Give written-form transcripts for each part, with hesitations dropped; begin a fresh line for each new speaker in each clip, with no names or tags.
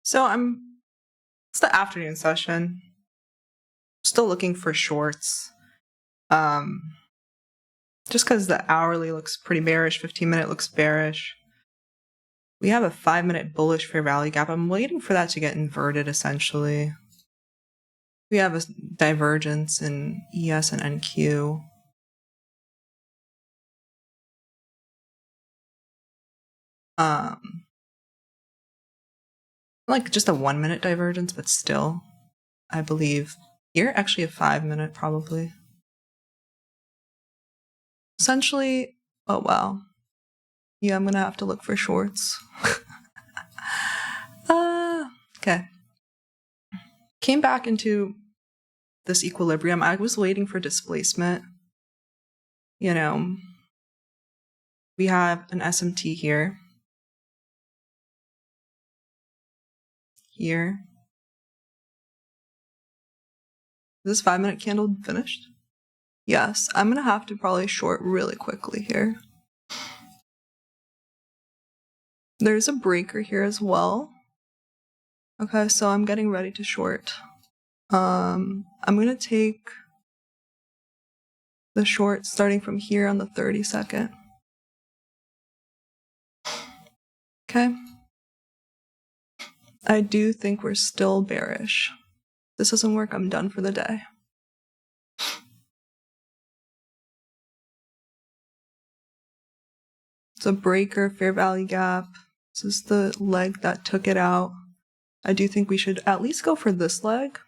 So it's the afternoon session. Still looking for shorts. Um, just because the hourly looks pretty bearish, 15-minute looks bearish. We have a 5-minute bullish fair value gap. I'm waiting for that to get inverted, essentially. We have a divergence in ES and NQ. Like just a 1-minute divergence, but still, I believe here, actually a 5-minute probably. Essentially, oh wow. Yeah, I'm gonna have to look for shorts. Okay. Came back into this equilibrium. I was waiting for displacement. You know, we have an SMT here. Here. Is this 5-minute candle finished? Yes, I'm gonna have to probably short really quickly here. There's a breaker here as well. Okay, so I'm getting ready to short. I'm gonna take the short starting from here on the 30-second. Okay. I do think we're still bearish. If this doesn't work, I'm done for the day. It's a breaker, fair value gap. This is the leg that took it out. I do think we should at least go for this leg.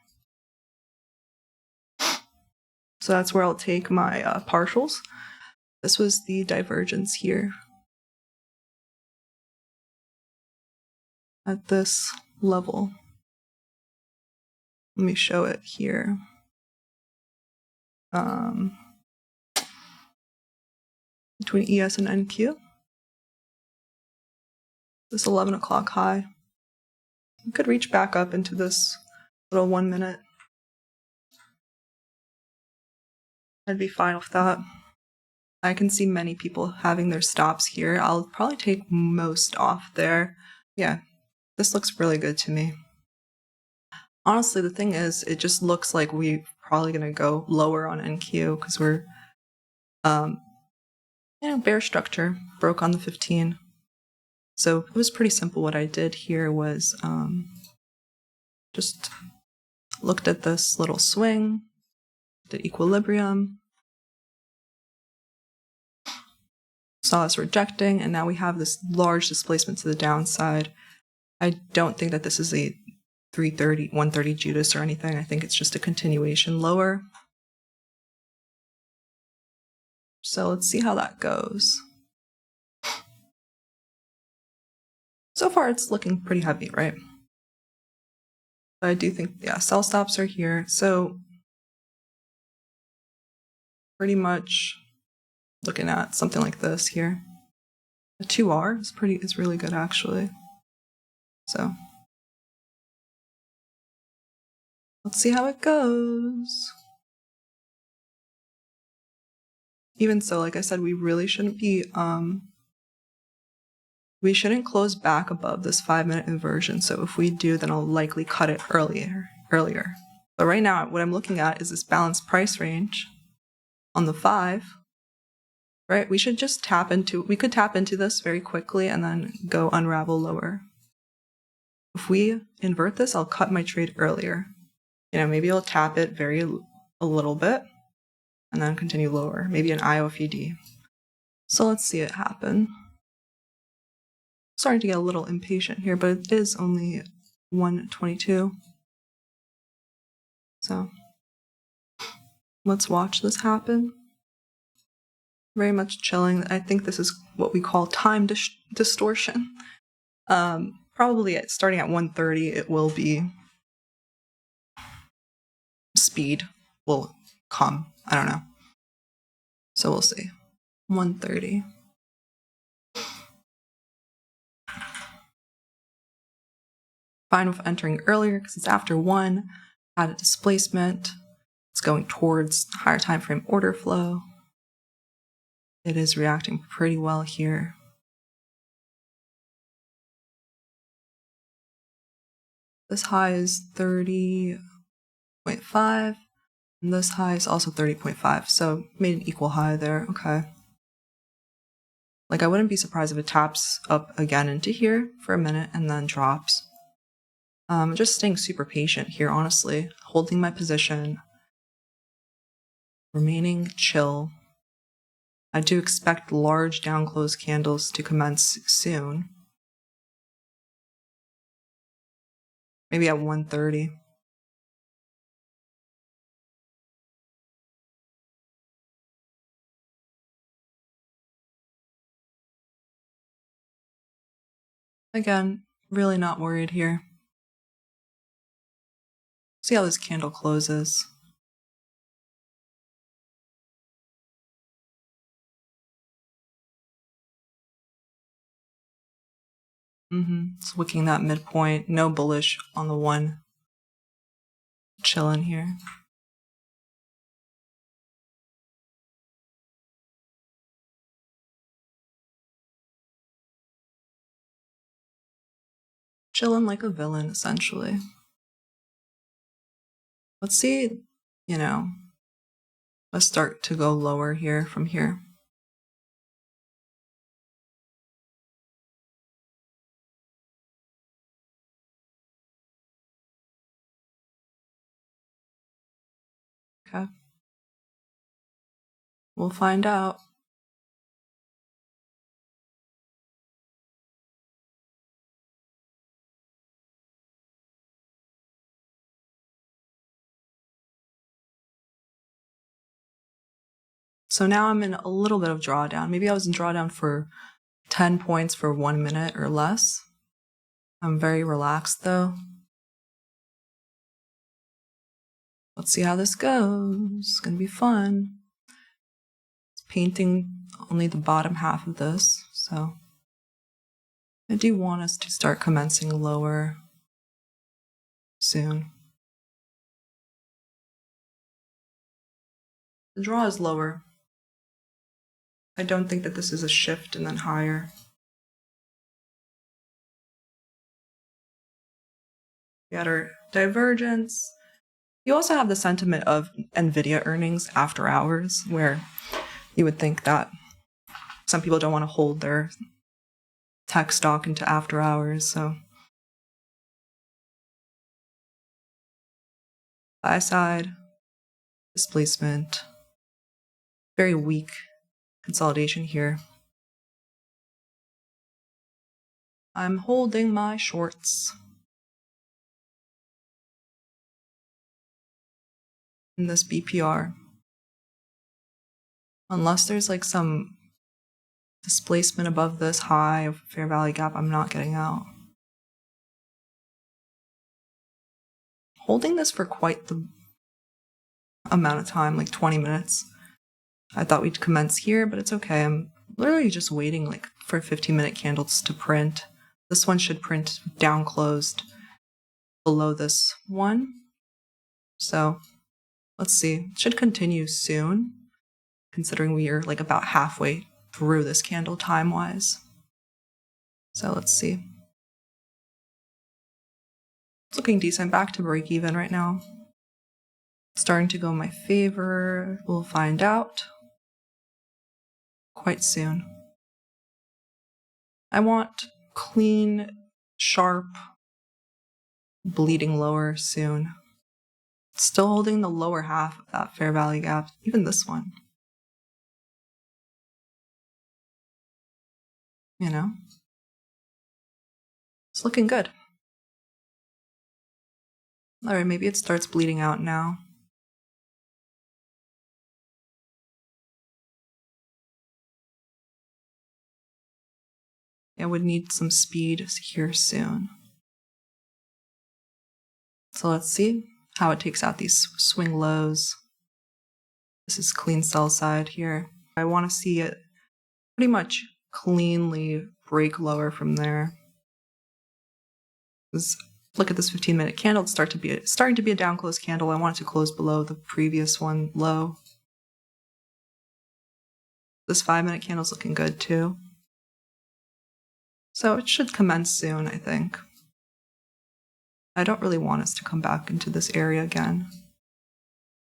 So that's where I'll take my partials. This was the divergence here. At this level. Let me show it here. Between ES and NQ. This 11 o'clock high. You could reach back up into this little 1 minute. I'd be fine with that. I can see many people having their stops here. I'll probably take most off there. Yeah, this looks really good to me. Honestly, the thing is, it just looks like we're probably going to go lower on NQ because we're, bear structure, broke on the 15. So it was pretty simple. What I did here was just looked at this little swing, did equilibrium, saw us rejecting, and now we have this large displacement to the downside. I don't think that this is a 330, 130 Judas or anything. I think it's just a continuation lower. So let's see how that goes. So far, it's looking pretty heavy, right? But I do think, yeah, sell stops are here. So pretty much looking at something like this here. The 2R is really good, actually. So let's see how it goes. Even so, like I said, we really shouldn't be, we shouldn't close back above this 5-minute inversion. So if we do, then I'll likely cut it earlier. But right now, what I'm looking at is this balanced price range on the 5, right? We could tap into this very quickly and then go unravel lower. If we invert this, I'll cut my trade earlier. Maybe I'll tap it a little bit and then continue lower, maybe an IOFED. So let's see it happen. Starting to get a little impatient here, but it is only 122. So let's watch this happen. Very much chilling. I think this is what we call time distortion. Probably starting at 130, it will be speed will come. I don't know. So we'll see. 130. Fine with entering earlier because it's after 1. Had a displacement. It's going towards higher time frame order flow. It is reacting pretty well here. This high is 30.5, and this high is also 30.5, so made an equal high there. Okay. Like, I wouldn't be surprised if it taps up again into here for a minute and then drops. Just staying super patient here, honestly. Holding my position. Remaining chill. I do expect large down close candles to commence soon. Maybe at 1:30. Again, really not worried here. See how this candle closes. It's wicking that midpoint. No bullish on the one. Chilling here. Chilling like a villain, essentially. Let's see, let's start to go lower here from here. Okay. We'll find out. So now I'm in a little bit of drawdown. Maybe I was in drawdown for 10 points for 1 minute or less. I'm very relaxed though. Let's see how this goes. It's gonna be fun. It's painting only the bottom half of this, so I do want us to start commencing lower soon. The draw is lower. I don't think that this is a shift and then higher. We got our divergence. You also have the sentiment of NVIDIA earnings after hours, where you would think that some people don't want to hold their tech stock into after hours, so. Buy side, displacement, very weak consolidation here. I'm holding my shorts. In this BPR. Unless there's like some displacement above this high of fair value gap, I'm not getting out. Holding this for quite the amount of time, like 20 minutes. I thought we'd commence here, but it's okay. I'm literally just waiting like for 15-minute candles to print. This one should print down closed below this one. So let's see. It should continue soon, considering we are like about halfway through this candle time-wise. So let's see. It's looking decent. Back to break even right now. Starting to go in my favor. We'll find out quite soon. I want clean, sharp, bleeding lower soon. Still holding the lower half of that fair value gap, even this one. It's looking good. All right, maybe it starts bleeding out now. I would need some speed here soon. So let's see how it takes out these swing lows. This is clean sell side here. I want to see it pretty much cleanly break lower from there. Look at this 15-minute candle. It's starting to be a down close candle. I want it to close below the previous one low. This 5-minute candle's looking good too. So it should commence soon, I think. I don't really want us to come back into this area again.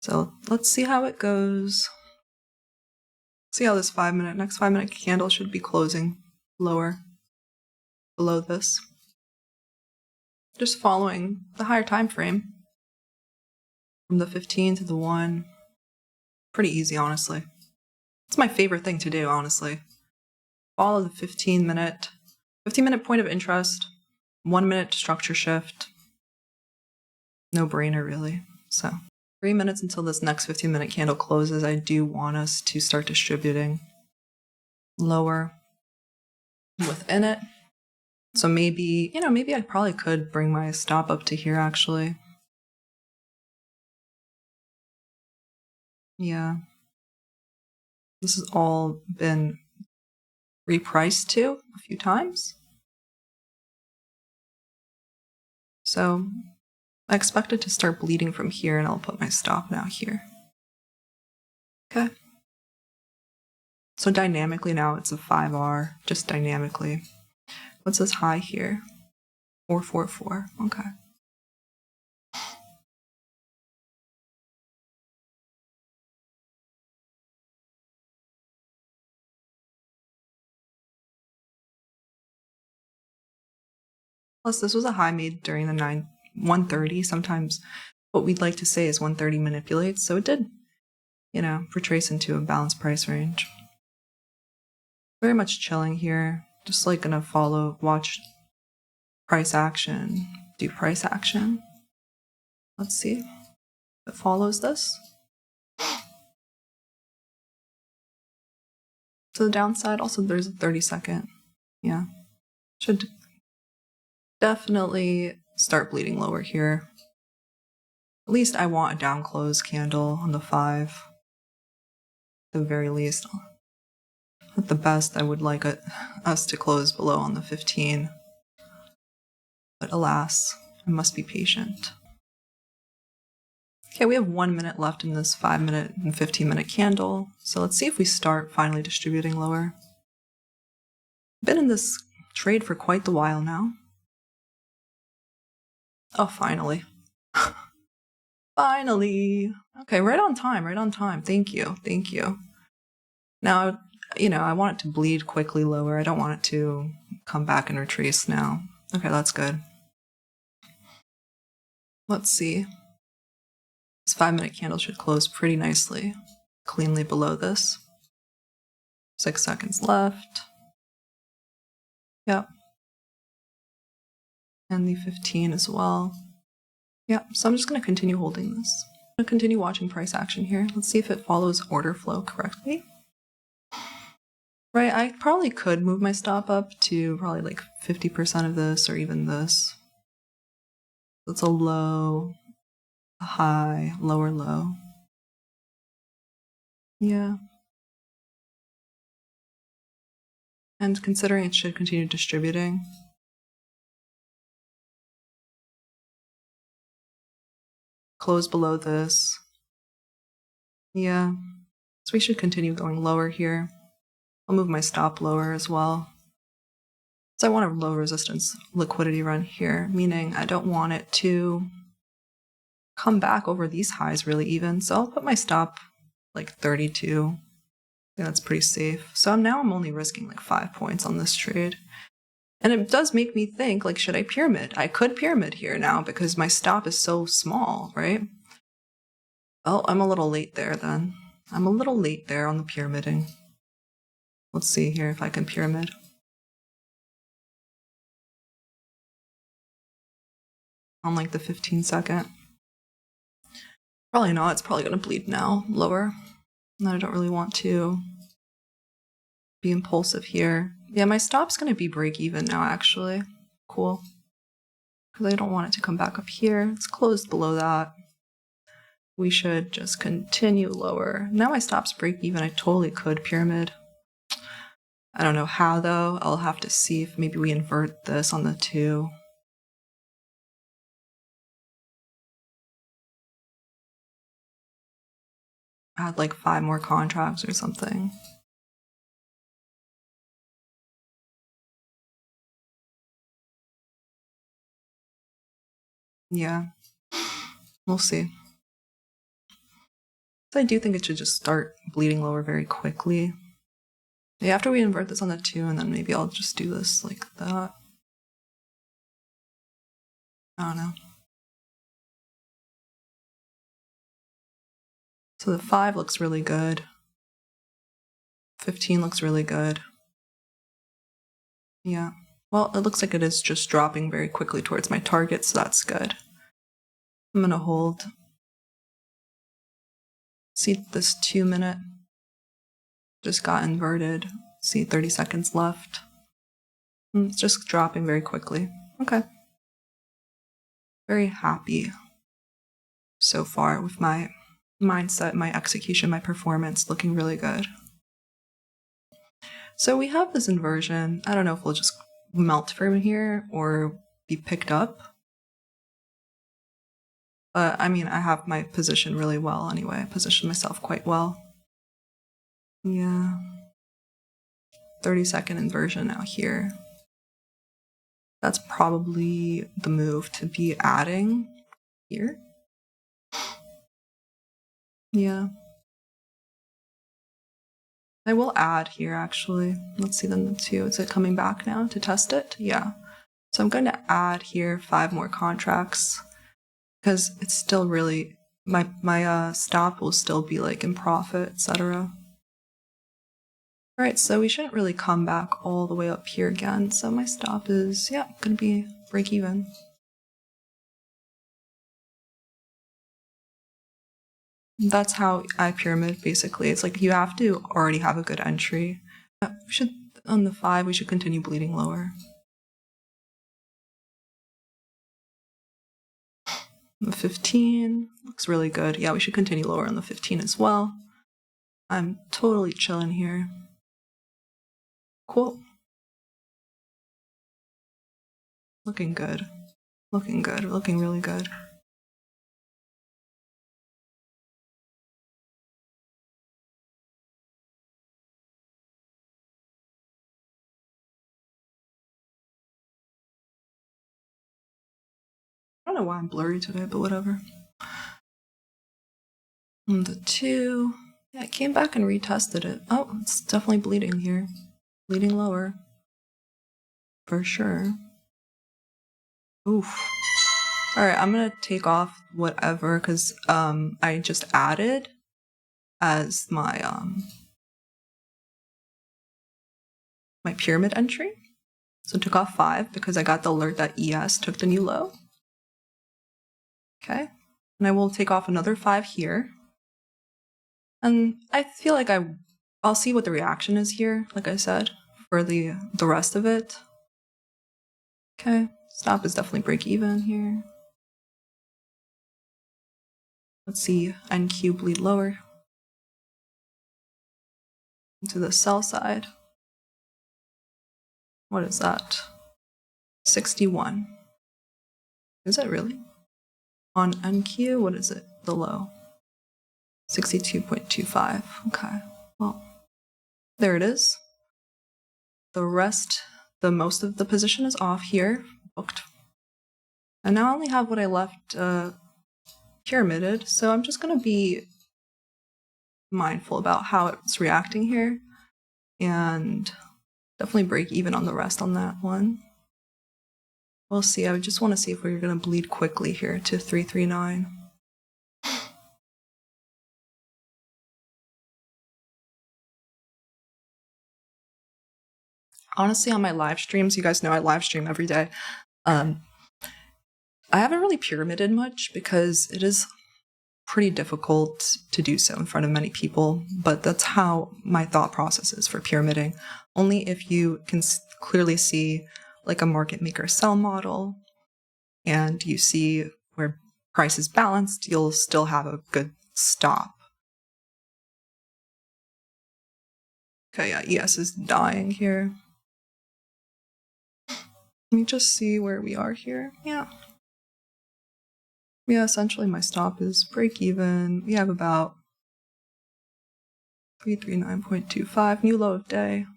So let's see how it goes. See how this next 5 minute candle should be closing lower below this. Just following the higher time frame from the 15 to the 1. Pretty easy, honestly. It's my favorite thing to do, honestly. Follow the 15 minute point of interest, 1 minute structure shift. No brainer, really. So 3 minutes until this next 15-minute candle closes. I do want us to start distributing lower within it. So maybe I probably could bring my stop up to here, actually. Yeah. This has all been repriced to a few times. So I expect it to start bleeding from here, and I'll put my stop now here. Okay. So dynamically now it's a 5R, just dynamically. What's this high here? 444. Okay. Plus, this was a high made during the 130. Sometimes what we'd like to say is 130 manipulates, so it did, retrace into a balanced price range. Very much chilling here, just like gonna watch price action, do price action. Let's see if it follows this. To the downside, also there's a 30-second. Yeah, should definitely start bleeding lower here. At least I want a down close candle on the 5. At the very least. At the best, I would like us to close below on the 15. But alas, I must be patient. Okay, we have 1 minute left in this 5 minute and 15 minute candle. So let's see if we start finally distributing lower. Been in this trade for quite the while now. Oh, finally. Finally. Okay, right on time. Thank you. Now, I want it to bleed quickly lower. I don't want it to come back and retrace now. Okay, that's good. Let's see. This 5 minute candle should close pretty nicely, cleanly below this. 6 seconds left. Yep. And the 15 as well. Yep, so I'm just going to continue holding this. I'm going to continue watching price action here. Let's see if it follows order flow correctly. Right, I probably could move my stop up to probably like 50% of this or even this. It's a low, a high, lower low. Yeah. And considering it should continue distributing. Close below this. Yeah. So we should continue going lower here. I'll move my stop lower as well. So I want a low resistance liquidity run here, meaning I don't want it to come back over these highs really even. So I'll put my stop like 32. Yeah, that's pretty safe. So I'm only risking like 5 points on this trade. And it does make me think, like, should I pyramid? I could pyramid here now because my stop is so small, right? Oh, I'm a little late there then. I'm a little late there on the pyramiding. Let's see here if I can pyramid. On like the 15-second. Probably not. It's probably going to bleed now lower. And I don't really want to be impulsive here. Yeah, my stop's going to be break even now, actually. Cool. Because I don't want it to come back up here. It's closed below that. We should just continue lower. Now my stop's break even. I totally could pyramid. I don't know how though. I'll have to see if maybe we invert this on the 2. Add like 5 more contracts or something. Yeah. We'll see. So I do think it should just start bleeding lower very quickly. Yeah, after we invert this on the 2, and then maybe I'll just do this like that. I don't know. So the 5 looks really good. 15 looks really good. Yeah. Well, it looks like it is just dropping very quickly towards my target, so that's good. I'm gonna hold. See this 2 minute just got inverted. See 30 seconds left. It's just dropping very quickly. Okay. Very happy so far with my mindset, my execution, my performance looking really good. So we have this inversion. I don't know if we'll just melt from here or be picked up. But I mean, I have my position really well anyway. I positioned myself quite well. Yeah. 30-second inversion out here. That's probably the move to be adding here. Yeah. I will add here, actually. Let's see then the 2. Is it coming back now to test it? Yeah. So I'm going to add here 5 more contracts because it's still really, my stop will still be like in profit, etc. All right, so we shouldn't really come back all the way up here again. So my stop is, yeah, going to be break even. That's how I pyramid, basically. It's like you have to already have a good entry. We should, on the 5, we should continue bleeding lower. The 15 looks really good. Yeah, we should continue lower on the 15 as well. I'm totally chilling here. Cool. Looking good. Looking good. Looking really good. I don't know why I'm blurry today, but whatever. And the 2. Yeah, I came back and retested it. Oh, it's definitely bleeding here. Bleeding lower. For sure. Oof. Alright, I'm gonna take off whatever, because I just added as my my pyramid entry. So took off 5 because I got the alert that ES took the new low. Okay. And I will take off another 5 here. And I feel like I'll see what the reaction is here, like I said, for the rest of it. Okay. Stop is definitely break even here. Let's see NQ bleed lower. To the sell side. What is that? 61. Is it really? On NQ, what is it? The low. 62.25. Okay. Well, there it is. The most of the position is off here, booked. And now I only have what I left pyramided, so I'm just going to be mindful about how it's reacting here and definitely break even on the rest on that one. We'll see. I just want to see if we're going to bleed quickly here to 339. Honestly, on my live streams, you guys know I live stream every day. I haven't really pyramided much because it is pretty difficult to do so in front of many people, but that's how my thought process is for pyramiding. Only if you can clearly see like a market maker sell model and you see where price is balanced, you'll still have a good stop. Okay, yeah, ES is dying here. Let me just see where we are here. Yeah, essentially my stop is break even. We have about 339.25, new low of day.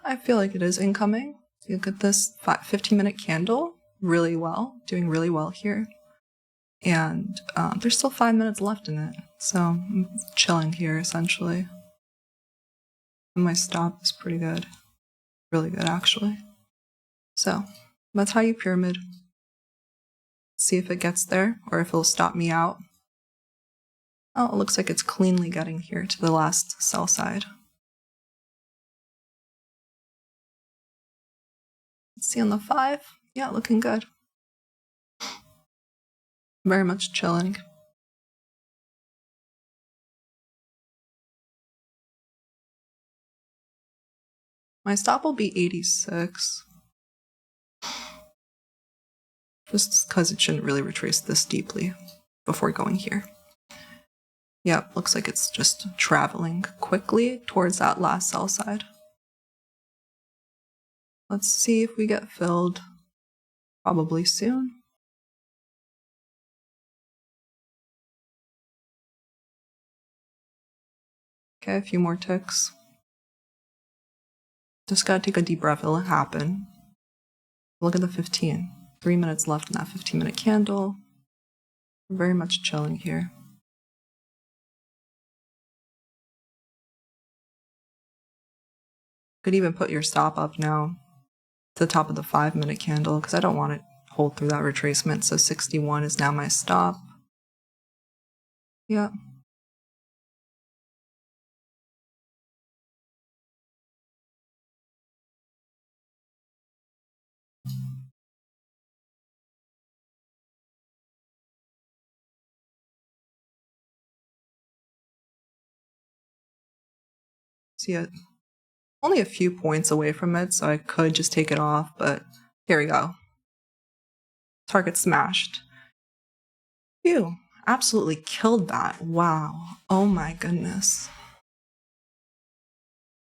I feel like it is incoming. You look at this 15-minute candle. really well, doing really well here. And there's still 5 minutes left in it. So I'm chilling here, essentially. And my stop is pretty good. Really good, actually. So that's how you pyramid. See if it gets there, or if it'll stop me out. Oh, it looks like it's cleanly getting here to the last sell side. Let's see on the 5. Yeah, looking good. Very much chilling. My stop will be 86. Just because it shouldn't really retrace this deeply before going here. Yep, looks like it's just traveling quickly towards that last sell side. Let's see if we get filled. Probably soon. Okay, a few more ticks. Just gotta take a deep breath, it'll happen. Look at the 15. 3 minutes left in that 15-minute candle. Very much chilling here. Could even put your stop up now to the top of the 5-minute candle because I don't want it to hold through that retracement. So 61 is now my stop. Yeah. See it. Only a few points away from it, so I could just take it off, but here we go. Target smashed. Phew, absolutely killed that. Wow. Oh my goodness.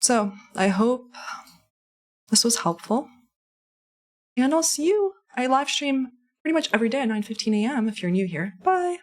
So I hope this was helpful. And I'll see you. I live stream pretty much every day at 9:15 a.m. if you're new here. Bye.